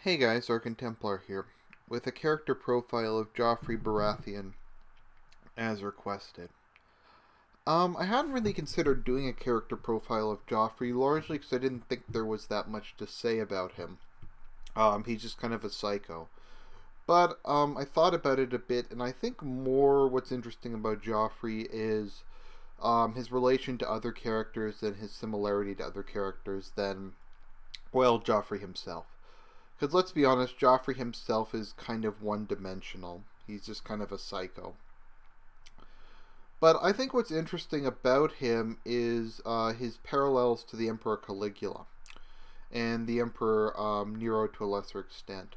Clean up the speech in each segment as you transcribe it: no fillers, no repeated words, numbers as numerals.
Hey guys, Argent here, with a character profile of Joffrey Baratheon as requested. I hadn't really considered doing a character profile of Joffrey, largely because I didn't think there was that much to say about him. He's just kind of a psycho. But I thought about it a bit, and I think more what's interesting about Joffrey is his relation to other characters and his similarity to other characters than, well, Joffrey himself. Because let's be honest, Joffrey himself is kind of one-dimensional. He's just kind of a psycho. But I think what's interesting about him is his parallels to the Emperor Caligula and the Emperor Nero to a lesser extent.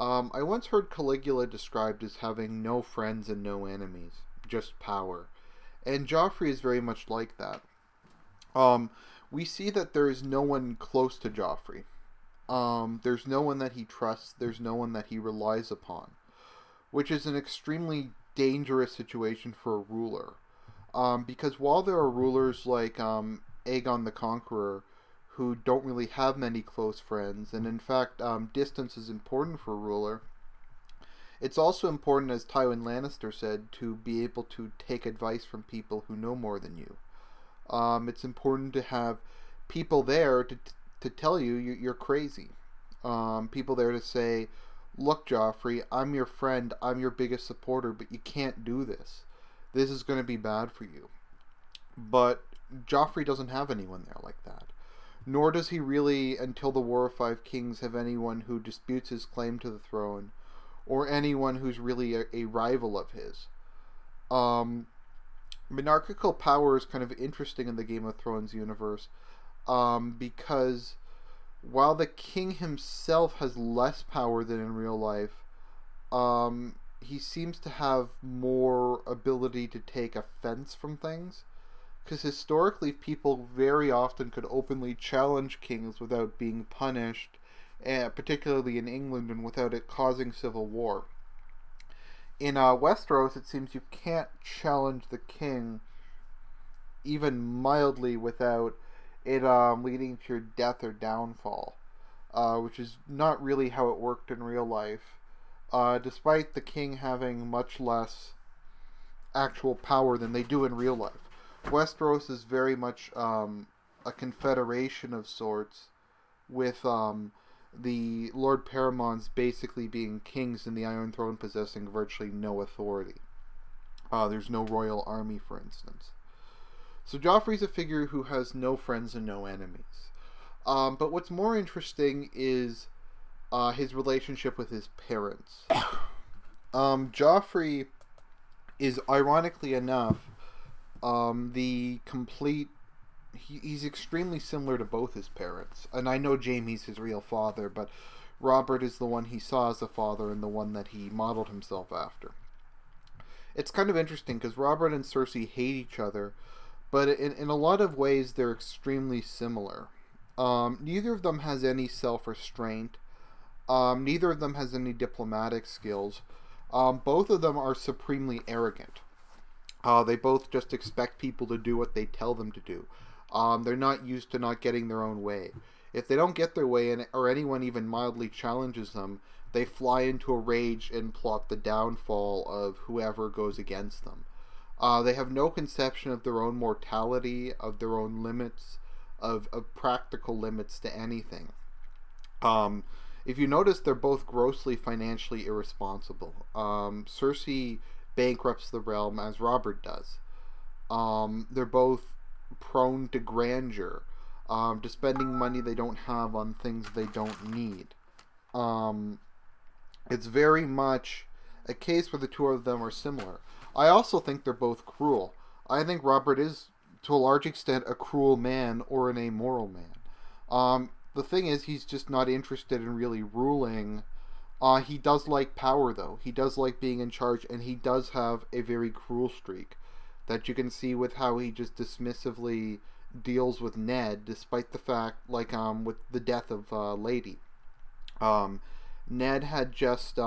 I once heard Caligula described as having no friends and no enemies, just power. And Joffrey is very much like that. We see that there is no one close to Joffrey. There's no one that he trusts. There's no one that he relies upon, which is an extremely dangerous situation for a ruler. Because while there are rulers like Aegon the Conqueror, who don't really have many close friends, and in fact, distance is important for a ruler, it's also important, as Tywin Lannister said, to be able to take advice from people who know more than you. It's important to have people there to tell you you're crazy. People there to say, look, Joffrey, I'm your friend, I'm your biggest supporter, but you can't do this. This is going to be bad for you. But Joffrey doesn't have anyone there like that. Nor does he really, until the War of Five Kings, have anyone who disputes his claim to the throne, or anyone who's really a rival of his. Monarchical power is kind of interesting in the Game of Thrones universe, because while the king himself has less power than in real life, he seems to have more ability to take offense from things. Because historically, people very often could openly challenge kings without being punished, particularly in England, and without it causing civil war. In Westeros, it seems you can't challenge the king even mildly without it leading to your death or downfall, which is not really how it worked in real life, despite the king having much less actual power than they do in real life. Westeros is very much a confederation of sorts, with the Lord Paramount's basically being kings and the Iron Throne possessing virtually no authority. There's no royal army, for instance. So Joffrey's a figure who has no friends and no enemies. But what's more interesting is his relationship with his parents. Joffrey is, ironically enough, the complete... He's extremely similar to both his parents. And I know Jaime's his real father, but Robert is the one he saw as a father and the one that he modeled himself after. It's kind of interesting because Robert and Cersei hate each other, but in a lot of ways they're extremely similar. Neither of them has any self-restraint. Neither of them has any diplomatic skills. Both of them are supremely arrogant. They both just expect people to do what they tell them to do. They're not used to not getting their own way. If they don't get their way, or anyone even mildly challenges them, they fly into a rage and plot the downfall of whoever goes against them. They have no conception of their own mortality, of their own limits, of practical limits to anything. If you notice, they're both grossly financially irresponsible. Cersei bankrupts the realm as Robert does. They're both prone to grandeur, to spending money they don't have on things they don't need. It's very much a case where the two of them are similar. I also think they're both cruel. I think Robert is, to a large extent, a cruel man or an amoral man. The thing is, he's just not interested in really ruling. He does like power, though. He does like being in charge, and he does have a very cruel streak that you can see with how he just dismissively deals with Ned, despite the fact, like, with the death of Lady. Ned had just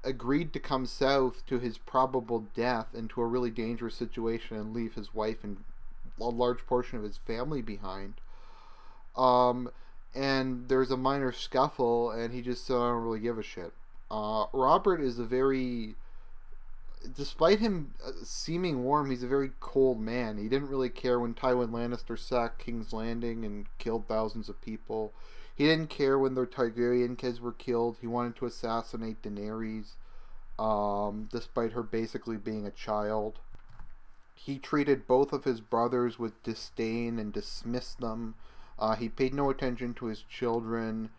agreed to come south to his probable death into a really dangerous situation and leave his wife and a large portion of his family behind. and there's a minor scuffle, and he just said, I don't really give a shit. Robert is a very, despite him seeming warm, he's a very cold man. He didn't really care when Tywin Lannister sacked King's Landing and killed thousands of people. He didn't care when the Targaryen kids were killed. He wanted to assassinate Daenerys, despite her basically being a child. He treated both of his brothers with disdain and dismissed them. He paid no attention to his children.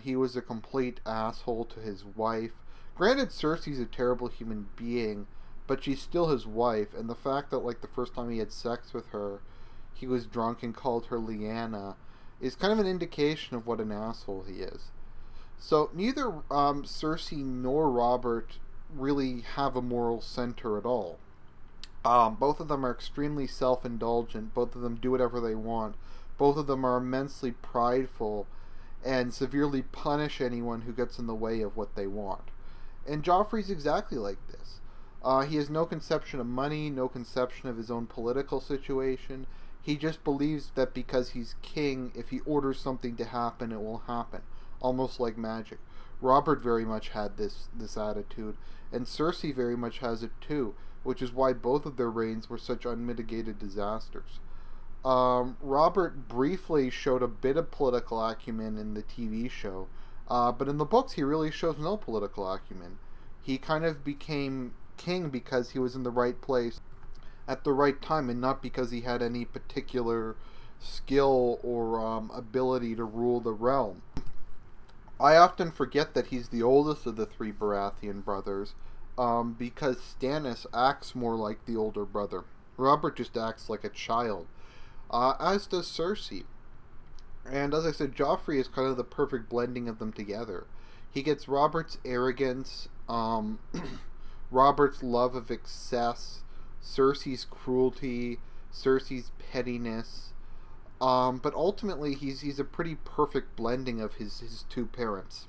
He was a complete asshole to his wife. Granted, Cersei's a terrible human being, but she's still his wife, and the fact that, like, the first time he had sex with her, he was drunk and called her Lyanna, is kind of an indication of what an asshole he is. So, neither Cersei nor Robert really have a moral center at all. Both of them are extremely self-indulgent. Both of them do whatever they want. Both of them are immensely prideful and severely punish anyone who gets in the way of what they want. And Joffrey's exactly like this. He has no conception of money, no conception of his own political situation. He just believes that because he's king, if he orders something to happen, it will happen. Almost like magic. Robert very much had this attitude, and Cersei very much has it too, which is why both of their reigns were such unmitigated disasters. Robert briefly showed a bit of political acumen in the TV show, but in the books he really shows no political acumen. He kind of became king because he was in the right place at the right time, and not because he had any particular skill or ability to rule the realm. I often forget that he's the oldest of the three Baratheon brothers, because Stannis acts more like the older brother. Robert just acts like a child, as does Cersei. And as I said, Joffrey is kind of the perfect blending of them together. He gets Robert's arrogance, Robert's love of excess, Cersei's cruelty, Cersei's pettiness, but ultimately he's a pretty perfect blending of his two parents.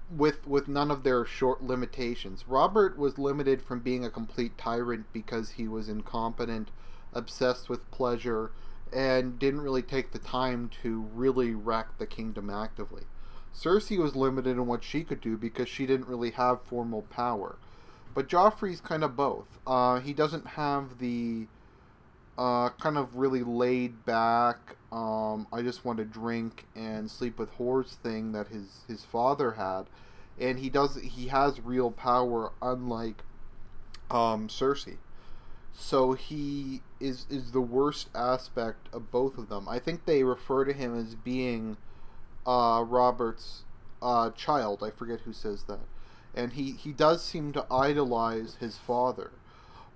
With none of their short limitations. Robert was limited from being a complete tyrant because he was incompetent, obsessed with pleasure, and didn't really take the time to really wreck the kingdom actively. Cersei was limited in what she could do because she didn't really have formal power. But Joffrey's kind of both. He doesn't have the kind of really laid back, I just want to drink and sleep with whores thing that his father had. And he has real power, unlike Cersei. So he is the worst aspect of both of them. I think they refer to him as being Robert's child. I forget who says that. And he does seem to idolize his father.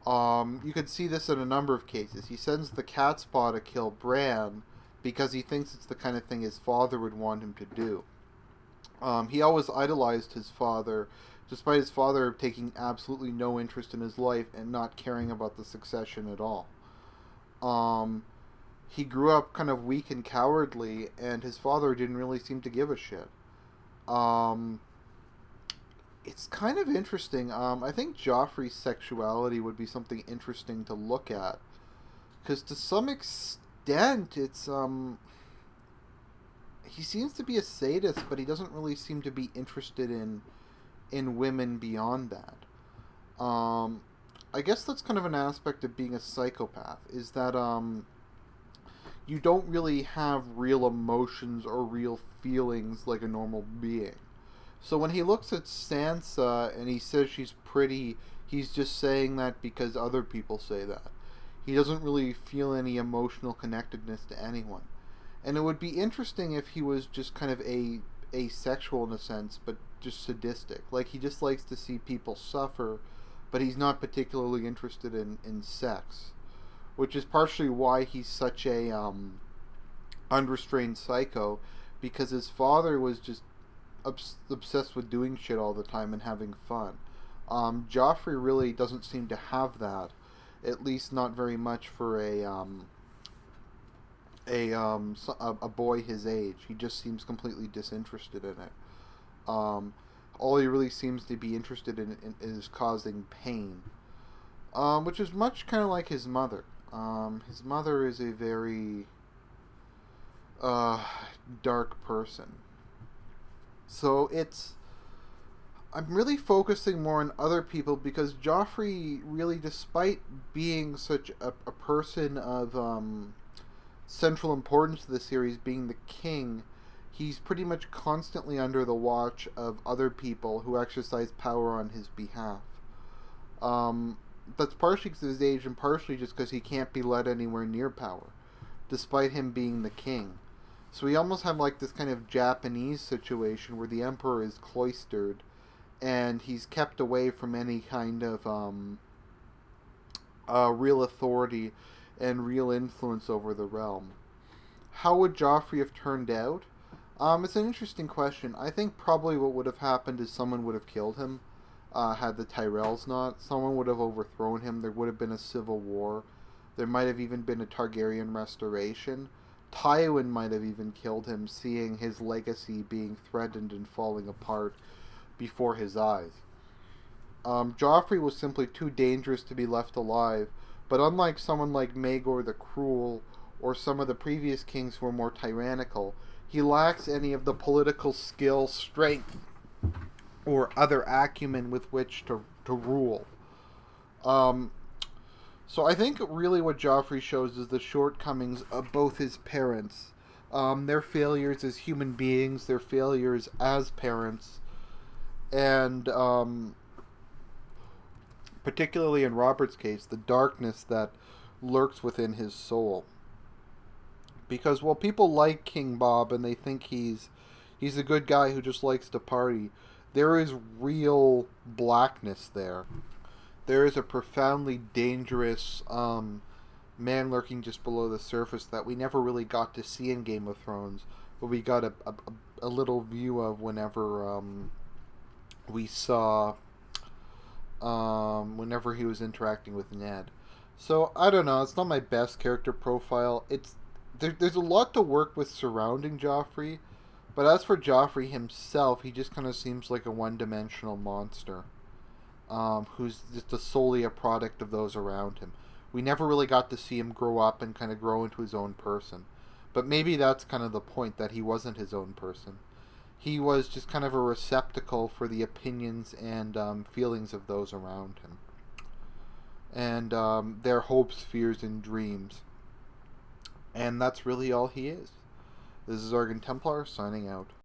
You could see this in a number of cases. He sends the Catspaw to kill Bran because he thinks it's the kind of thing his father would want him to do. He always idolized his father, despite his father taking absolutely no interest in his life and not caring about the succession at all. He grew up kind of weak and cowardly, and his father didn't really seem to give a shit. It's kind of interesting. I think Joffrey's sexuality would be something interesting to look at, because to some extent, it's he seems to be a sadist, but he doesn't really seem to be interested in women beyond that. I guess that's kind of an aspect of being a psychopath, is that you don't really have real emotions or real feelings like a normal being. So when he looks at Sansa and he says she's pretty, he's just saying that because other people say that. He doesn't really feel any emotional connectedness to anyone. And it would be interesting if he was just kind of asexual in a sense, but just sadistic. Like, he just likes to see people suffer, but he's not particularly interested in sex. Which is partially why he's such a unrestrained psycho, because his father was just obsessed with doing shit all the time and having fun. Joffrey really doesn't seem to have that, at least not very much for a boy his age. He just seems completely disinterested in it. All he really seems to be interested in is causing pain, which is much kind of like his mother. His mother is a very uh, dark person. So I'm really focusing more on other people because Joffrey really, despite being such a person of central importance to the series, being the king, he's pretty much constantly under the watch of other people who exercise power on his behalf. Um, that's partially because of his age and partially just because he can't be led anywhere near power, despite him being the king. So we almost have like this kind of Japanese situation where the emperor is cloistered and he's kept away from any kind of real authority and real influence over the realm. How would Joffrey have turned out? It's an interesting question. I think probably what would have happened is someone would have killed him, had the Tyrells not. Someone would have overthrown him. There would have been a civil war. There might have even been a Targaryen restoration. Tywin might have even killed him, seeing his legacy being threatened and falling apart before his eyes. Joffrey was simply too dangerous to be left alive, but unlike someone like Maegor the Cruel or some of the previous kings who were more tyrannical, he lacks any of the political skill, strength, or other acumen with which to rule. Um, so I think really what Joffrey shows is the shortcomings of both his parents, their failures as human beings, their failures as parents, and particularly in Robert's case, the darkness that lurks within his soul. Because while people like King Bob and they think he's a good guy who just likes to party, there is real blackness there. There is a profoundly dangerous man lurking just below the surface that we never really got to see in Game of Thrones, but we got a little view of whenever we saw whenever he was interacting with Ned. So I don't know. It's not my best character profile. There's a lot to work with surrounding Joffrey, but as for Joffrey himself, he just kind of seems like a one-dimensional monster, who's just solely a product of those around him. We never really got to see him grow up and kind of grow into his own person, but maybe that's kind of the point, that he wasn't his own person. He was just kind of a receptacle for the opinions and feelings of those around him, and their hopes, fears, and dreams. And that's really all he is. This is Argent Templar signing out.